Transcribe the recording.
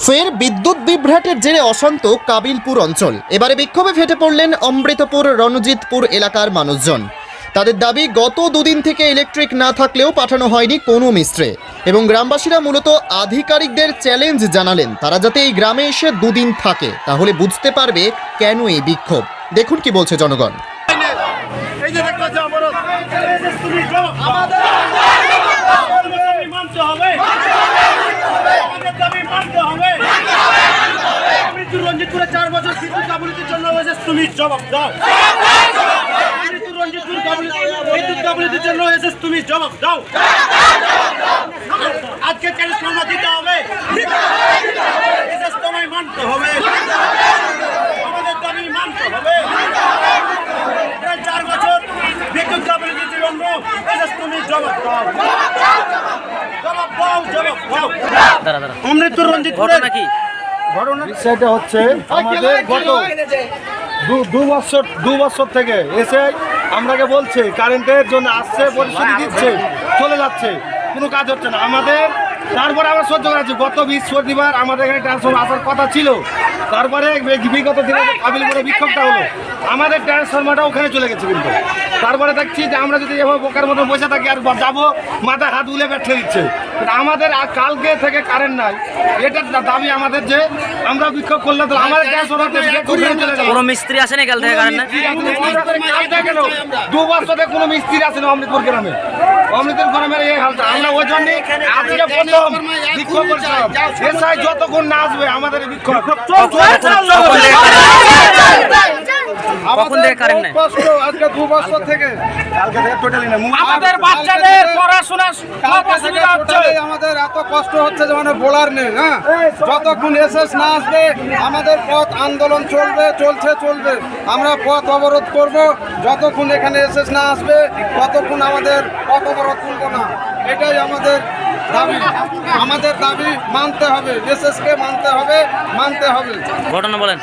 ফের বিদ্যুৎ বিভ্রাটের জেরে অশান্ত কাবিলপুর অঞ্চল। এবারে বিক্ষোভে ফেটে পড়লেন অমৃতপুর রণজিৎপুর এলাকার মানুষজন। তাদের দাবি, গত দুদিন থেকে ইলেকট্রিক না থাকলেও পাঠানো হয়নি কোনো মিস্ত্রি, এবং গ্রামবাসীরা মূলত আধিকারিকদের চ্যালেঞ্জ জানালেন তারা যাতে এই গ্রামে এসে দুদিন থাকে, তাহলে বুঝতে পারবে কেন এই বিক্ষোভ। দেখুন কি বলছে জনগণ। রঞ্জিতপুরে 4 বছর বিদ্যুৎ কাবুলির জন্য হয়েছে, তুমি জবাব দাও। রঞ্জিতপুর বিদ্যুৎ কাবুলির জন্য হয়েছে, তুমি জবাব দাও। আজকে ট্রান্সফরমার দিতে হবে, তোমায় মানতে হবে, আমাদের দাবি মানতে হবে। 4 বছর বিদ্যুৎ কাবুলির জন্য তুমি জবাব দাও, জবাব দাও, জবাব দাও। অমৃতপুর রঞ্জিতপুরে নাকি বিষয়টা হচ্ছে আমাদের গত দু বছর থেকে এসে আমরাকে বলছে কারেন্টের জন্য আসছে, পরিস্থিতি দিচ্ছে, চলে যাচ্ছে, কোনো কাজ হচ্ছে না আমাদের। তারপরে আমরা সহ্য করাচ্ছি। গত বৃহস্পতিবার আমাদের এখানে ট্রান্সফর্মার আসার কথা ছিল, তারপরে বিগত দিনে কাবিলপুরে বিক্ষোভটা হলো, আমাদের ট্রান্সফর্মারটা ওখানে চলে গেছে। কিন্তু তারপরে দেখছি যে আমরা যদি এভাবে বোকার মতো বসে থাকি আর যাবো, মাথায় হাত উলে বেঠে দিচ্ছে। আমাদের কালকে থেকে কারেন্ট নাই, এটার দাবি আমাদের যে আমরা বিক্ষোভ করলে তো আমাদের কোনো মিস্ত্রি আসে না কাল থেকে কারেন্ট নাই। 2 বছর থেকে কোনো মিস্ত্রি আসে না অমৃতপুর গ্রামে। অমৃতপুর গ্রামের এই হালটা আমরা ওই জন্য আজকে প্রথম বিক্ষোভ করছিলাম। এসআই যতক্ষণ না আসবে আমাদের বিক্ষোভ কখন থেকে কারেন্ট নাই? আজকে 2 বছর থেকে, কালকে থেকে টোটালি না। আমাদের বাচ্চাদের পড়াশোনা আমাদের এত কষ্ট হচ্ছে যে মানে বলার নেই। হ্যাঁ, যতক্ষণ এসএস না আসবে আমাদের পথ আন্দোলন চলবে। আমরা পথ অবরোধ করব, যতক্ষণ এখানে এসএস না আসবে ততক্ষণ আমাদের পথ অবরোধ তুলব না। এটাই আমাদের দাবি। আমাদের দাবি মানতে হবে, এসএসকে মানতে হবে। ঘটনা বলেন।